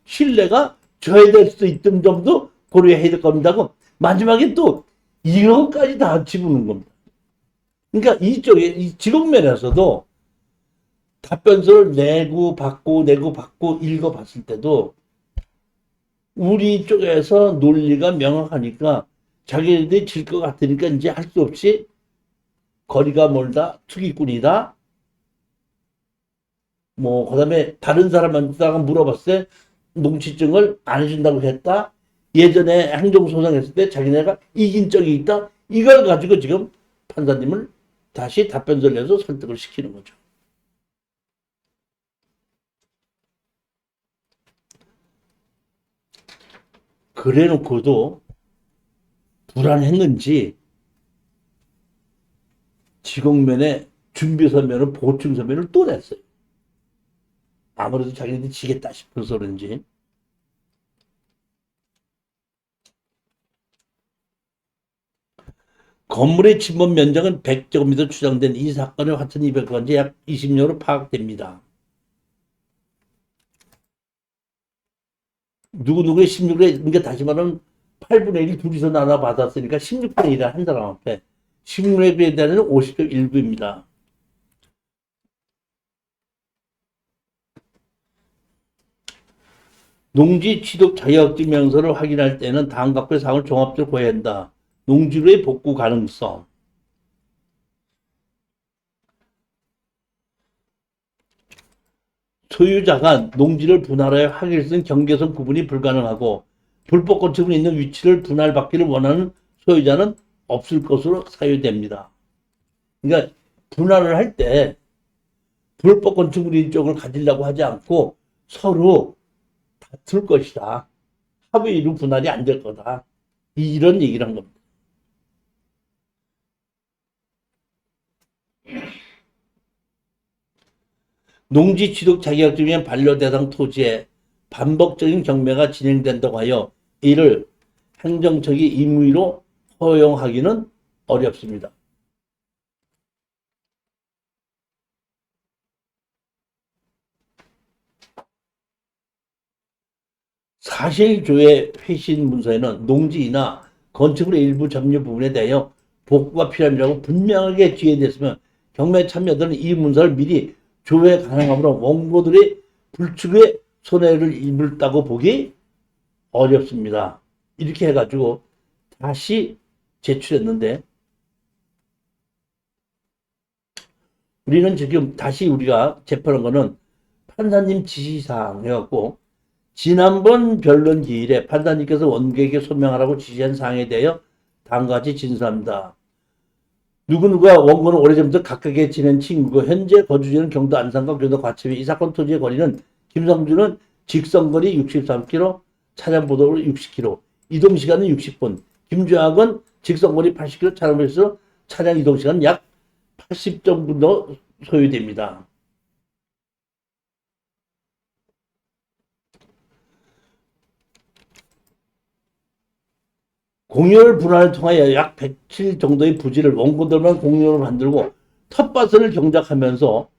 [SPEAKER 1] 저해될 수 있던 점도 고려해야 될 겁니다고 마지막에 또 1억까지 다 집어넣는 겁니다. 그러니까 이쪽에 이 지공면에서도 답변서를 내고 받고 읽어봤을 때도 우리 쪽에서 논리가 명확하니까 자기들이 질 것 같으니까 이제 할 수 없이 거리가 멀다, 투기꾼이다, 뭐 그다음에 다른 사람한테다가 물어봤을 때 농취증을 안 해준다고 했다. 예전에 행정소송했을 때 자기네가 이긴 적이 있다. 이걸 가지고 지금 판사님을 다시 답변서를 내서 설득을 시키는 거죠. 그래 놓고도 불안했는지 지공면에 준비서면을 보충서면을 또 냈어요. 아무래도 자기네들이 지겠다 싶어서 그런지. 건물의 침범 면적은 100제곱미터 추정된 이 사건의 화천 200번지 약 20년으로 파악됩니다. 누구누구의 16에, 그러니까 다시 말하면 8분의 1이 둘이서 나눠 받았으니까 16분의 1을 한 사람 앞에 16분의 1에 대한 50.19입니다. 농지 취득 자격증 명서를 확인할 때는 다음 각도의 사항을 종합적으로 고려해야 한다. 농지로의 복구 가능성. 소유자가 농지를 분할하여 하기를 경계선 구분이 불가능하고 불법 건축물이 있는 위치를 분할받기를 원하는 소유자는 없을 것으로 사유됩니다. 그러니까 분할을 할 때 불법 건축물인 쪽을 가지려고 하지 않고 서로 다툴 것이다. 합의로 분할이 안 될 거다. 이런 얘기를 한 겁니다. 농지 취득 자격증의 반려 대상 토지에 반복적인 경매가 진행된다고 하여 이를 행정처의 임의로 허용하기는 어렵습니다. 사실조회 회신 문서에는 농지나 건축물의 일부 점유 부분에 대하여 복구가 필요함이라고 분명하게 기재됐으면 경매 참여자들은 이 문서를 미리 조회 가능하므로 원고들의 불축의 손해를 입을다고 보기 어렵습니다. 이렇게 해가지고 다시 제출했는데 우리는 지금 다시 우리가 재판한 거는 판사님 지시사항 해갖고 지난번 변론 기일에 판사님께서 원고에게 소명하라고 지시한 사항에 대하여 다음과 같이 진술합니다. 누구누가 원고는 오래전부터 가깝게 지낸 친구고 현재 거주지는 경도 안산과 경도 과천이 이 사건 토지의 거리는 김성주는 직선거리 63km, 차량보도로 60km, 이동시간은 60분, 김주학은 직선거리 80km, 차량보도로 차량 이동시간은 약 80분 소요됩니다. 공유를 분할을 통하여 약 107 정도의 부지를 원고들만 공유로 만들고 텃밭을 경작하면서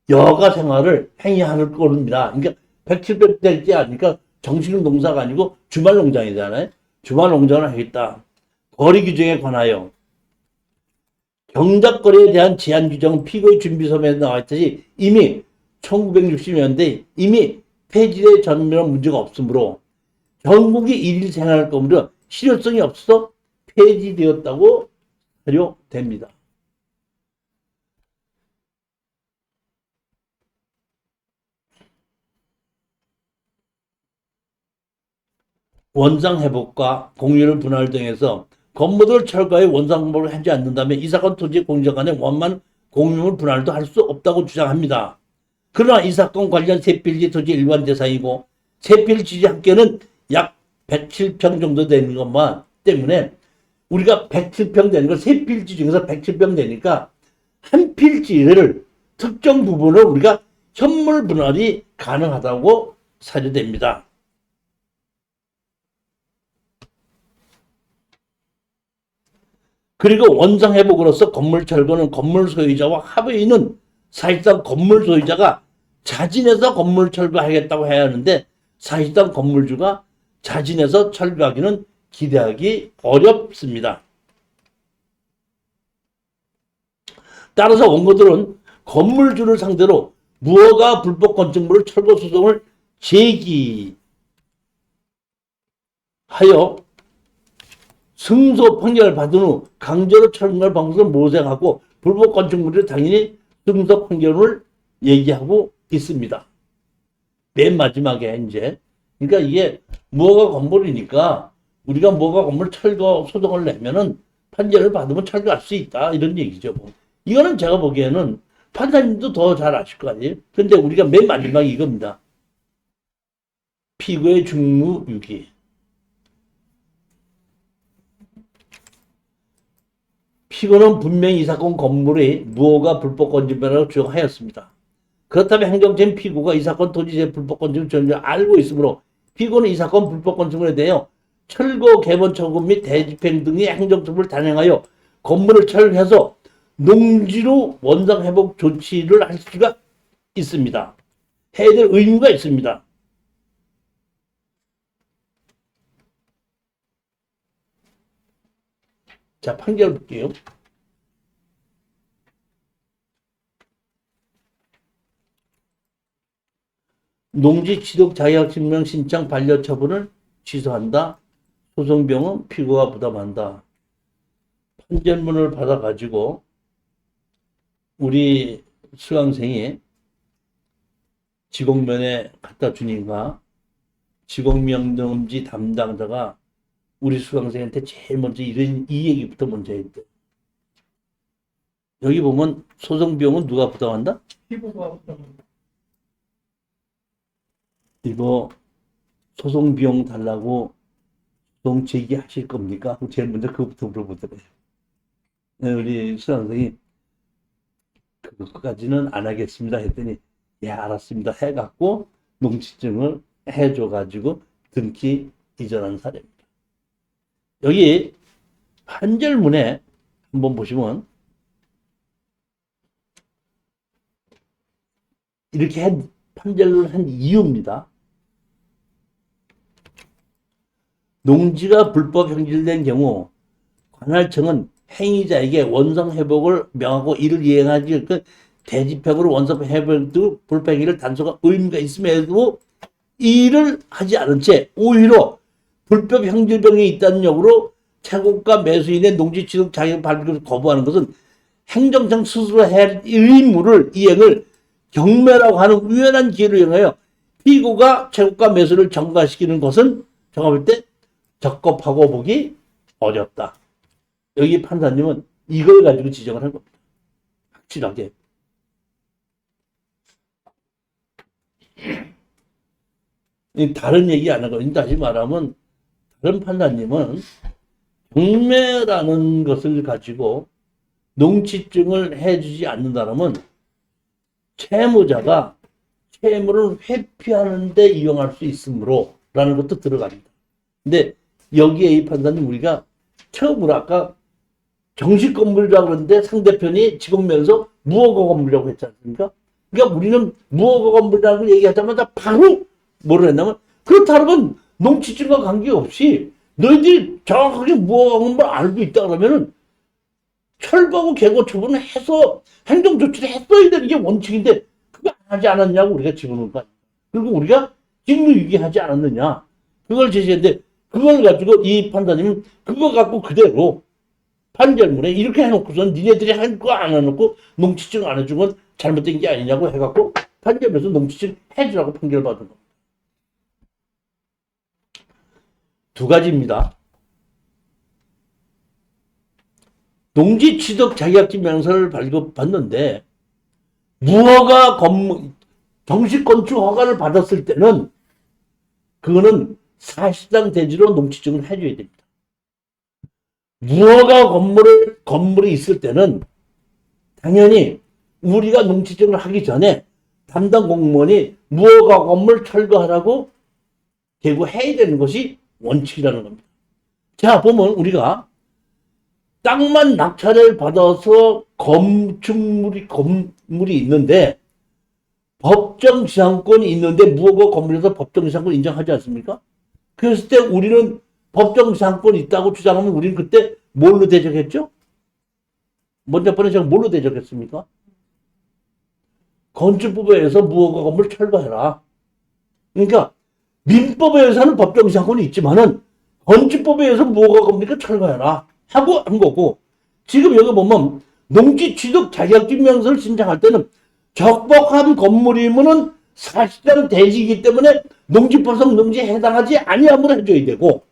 [SPEAKER 1] 여가 생활을 행위하는 꼴입니다. 그러니까 107대 아니니까 정식 농사가 아니고 주말 농장이잖아요. 주말 농장을 하겠다. 거리 규정에 관하여 경작거리에 대한 제한 규정은 피고의 준비서면에 나와 있듯이 이미 1960년대 이미 폐지의 전면 문제가 없으므로 전국이 일일 생활할 거므로 실효성이 없어서 폐지되었다고 사료됩니다. 원상 회복과 공유를 분할 등해서 건물을 철거해 원상 회복을 하지 않는다면 이 사건 토지 공유자 간의 원만 공유물 분할도 할 수 없다고 주장합니다. 그러나 이 사건 관련 세필지 토지 일반 대상이고 세필지 합계는 약 107평 정도 되는 것만 때문에 우리가 107평 되는 걸 세필지 중에서 107평 되니까 한 필지를 특정 부분을 우리가 현물 분할이 가능하다고 사료됩니다. 그리고 원상 회복으로서 건물 철거는 건물 소유자와 합의는 사실상 건물 소유자가 자진해서 건물 철거하겠다고 해야 하는데 사실상 건물주가 자진해서 철거하기는 기대하기 어렵습니다. 따라서 원고들은 건물주를 상대로 무허가 불법 건축물을 철거 소송을 제기하여 승소 판결을 받은 후 강제로 철거할 방법을 모색하고 불법 건축물이 당연히 승소 판결을 얘기하고 있습니다. 맨 마지막에 이제 그러니까 이게 무허가 건물이니까 우리가 무허가 건물 철거 소송을 내면은 판결을 받으면 철거할 수 있다 이런 얘기죠. 뭐. 이거는 제가 보기에는 판사님도 더 잘 아실 거 아니에요. 근데 우리가 맨 마지막이 이겁니다. 피고의 직무유기. 피고는 분명히 이 사건 건물이 무허가 불법 건축이라고 주장하였습니다. 그렇다면 행정처인 피고가 이 사건 토지의 불법 건축을 전혀 알고 있으므로 피고는 이 사건 불법 건축물에 대하여 철거 개본 청구 및 대집행 등의 행정처분을 단행하여 건물을 철거해서 농지로 원상 회복 조치를 할 수가 있습니다. 해야 될 의무가 있습니다. 자, 판결 볼게요. 농지 취득 자격증명 신청 반려 처분을 취소한다. 소송비용은 피고가 부담한다. 판결문을 받아가지고 우리 수강생이 지공면에 갖다 주니까 지공명농지 담당자가 우리 수강생한테 제일 먼저 이 얘기부터 먼저 했대. 여기 보면 소송비용은 누가 부담한다?
[SPEAKER 2] 피고가 부담한다.
[SPEAKER 1] 이거 소송비용 달라고 소송 제기하실 겁니까? 제일 먼저 그것부터 물어보더래요. 네, 우리 수강생이 그것까지는 안 하겠습니다 했더니 예 알았습니다 해갖고 농지증을 해줘가지고 등기 이전한 사례입니다. 여기 판결문에 한번 보시면 이렇게 판결을 한 이유입니다. 농지가 불법 형질된 경우 관할청은 행위자에게 원상 회복을 명하고 이를 이행하지 그 대집행으로 원상 회복 등 불법행위를 단속한 의무가 있음에도 이를 하지 않은 채 오히려 불법 형질병이 있다는 이유로 채권가 매수인의 농지 취득 자격 발급을 거부하는 것은 행정상 스스로 해야 할 의무를 이행을 경매라고 하는 우연한 기회를 이용하여 피고가 채권가 매수를 전가시키는 것은 제가 볼 때 적법하고 보기 어렵다. 여기 판사님은 이걸 가지고 지적을 한 겁니다. 확실하게. 다른 얘기 안 하고, 다시 말하면, 다른 판사님은 경매라는 것을 가지고 농지증을 해주지 않는다면 채무자가 채무를 회피하는 데 이용할 수 있으므로 라는 것도 들어갑니다. 근데 여기에 이 판사님 우리가 처음으로 아까 정식 건물이라고 그러는데 상대편이 지공면에서 무허가 건물이라고 했지 않습니까? 그러니까 우리는 무허가 건물이라는 걸 얘기하자마자 바로 뭐를 했냐면 그렇다면 농지증과 관계없이 너희들이 정확하게 무허가 건물 알고 있다 그러면은 철거하고 개고 처분을 해서 행정조치를 했어야 되는 게 원칙인데 그거 안 하지 않았냐고 우리가 집어넣은 거 아니야. 그리고 우리가 직무유기하지 않았느냐. 그걸 제시했는데 그걸 가지고 이 판사님은 그거 갖고 그대로 판결문에 이렇게 해놓고선 니네들이 한 거 안 해놓고 농지증 안 해준 건 잘못된 게 아니냐고 해갖고 판결에서 농지증 해주라고 판결받은 겁니다. 두 가지입니다. 농지 취득 자격증 명서를 발급받는데 무허가 건물 정식 건축 허가를 받았을 때는 그거는 사실상 대지로 농지증을 해줘야 됩니다. 무허가 건물이 있을 때는 당연히 우리가 농지증을 하기 전에 담당 공무원이 무허가 건물 철거하라고 개고해야 되는 것이 원칙이라는 겁니다. 자, 보면 우리가 땅만 낙찰을 받아서 건축물이 있는데 법정 지상권이 있는데 무허가 건물에서 법정 지상권 인정하지 않습니까? 그랬을 때 우리는 법정 지상권이 있다고 주장하면 우리는 그때 뭘로 대적했죠? 먼저 번에 제가 뭘로 대적했습니까? 건축법에 의해서 무허가 건물 철거해라. 그러니까 민법에 의해서는 법정 지상권이 있지만은 건축법에 의해서 무허가 건물이니까 철거해라 하고 한 거고 지금 여기 보면 농지 취득 자격증 명서를 신청할 때는 적법한 건물이면은 사실상 대지이기 때문에 농지법상 농지에 해당하지 아니함을 해줘야 되고,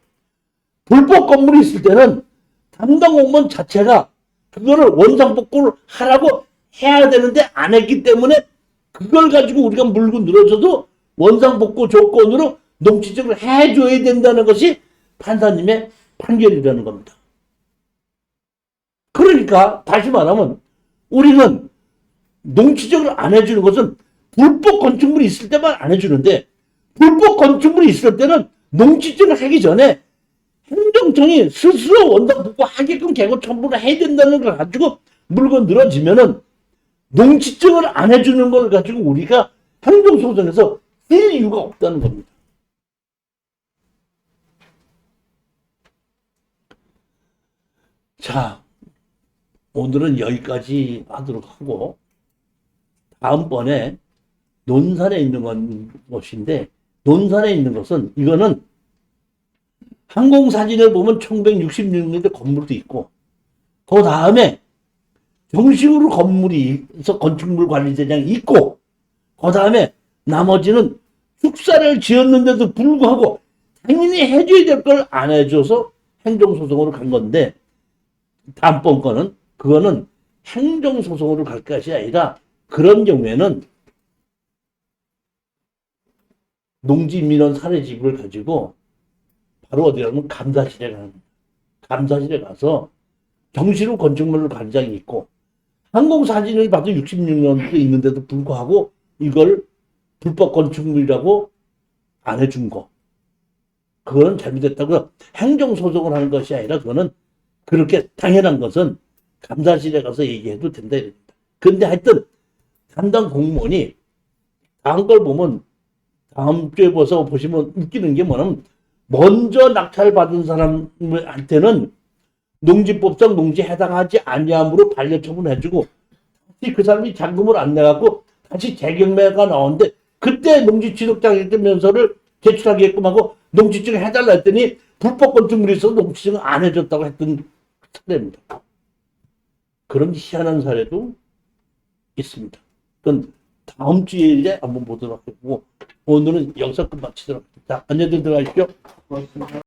[SPEAKER 1] 불법 건물이 있을 때는 담당 공무원 자체가 그거를 원상복구를 하라고 해야 되는데 안 했기 때문에 그걸 가지고 우리가 물고 늘어져도 원상복구 조건으로 농지적으로 해줘야 된다는 것이 판사님의 판결이라는 겁니다. 그러니까 다시 말하면 우리는 농지적으로 안 해주는 것은 불법 건축물이 있을 때만 안 해주는데, 불법 건축물이 있을 때는 농지적으로 하기 전에 행정청이 스스로 원상복구 하게끔 개고 첨부를 해야 된다는 걸 가지고 물건 늘어지면은 농지증을 안 해주는 걸 가지고 우리가 행정소송에서 할 이유가 없다는 겁니다. 자, 오늘은 여기까지 하도록 하고, 다음번에 논산에 있는 것인데, 논산에 있는 것은, 이거는 항공사진을 보면 1966년대 건물도 있고, 그 다음에 정식으로 건물이 있어 건축물 관리대장이 있고, 그 다음에 나머지는 축사를 지었는데도 불구하고 당연히 해줘야 될 걸 안 해줘서 행정소송으로 간 건데, 다음번 거는 그거는 행정소송으로 갈 것이 아니라 그런 경우에는 농지민원 사례집을 가지고 바로 어디 가면 감사실에 가는 거예요. 감사실에 가서 정식으로 건축물 관장이 있고 항공사진을 봐도 66년도 있는데도 불구하고 이걸 불법 건축물이라고 안 해준 거, 그거는 잘못됐다고 행정소송을 하는 것이 아니라 그거는 그렇게 당연한 것은 감사실에 가서 얘기해도 된다 이럽니다. 근데 하여튼 담당 공무원이 다음 걸 보면, 다음 주에 보시면 웃기는 게 뭐냐면, 먼저 낙찰받은 사람한테는 농지법상 농지에 해당하지 아니함으로 반려처분해주고, 그 사람이 잔금을 안 내갖고 다시 재경매가 나오는데 그때 농지취득자격증 면서를 제출하게끔 하고 농지증을 해달라 했더니 불법 건축물이 있어서 농지증을 안 해줬다고 했던 사례입니다. 그런 희한한 사례도 있습니다. 그건 다음 주에 한번 보도록 하고, 오늘은 여기서 끝마치도록 하겠습니다. 자, 안녕히 들어가십시오. 고맙습니다.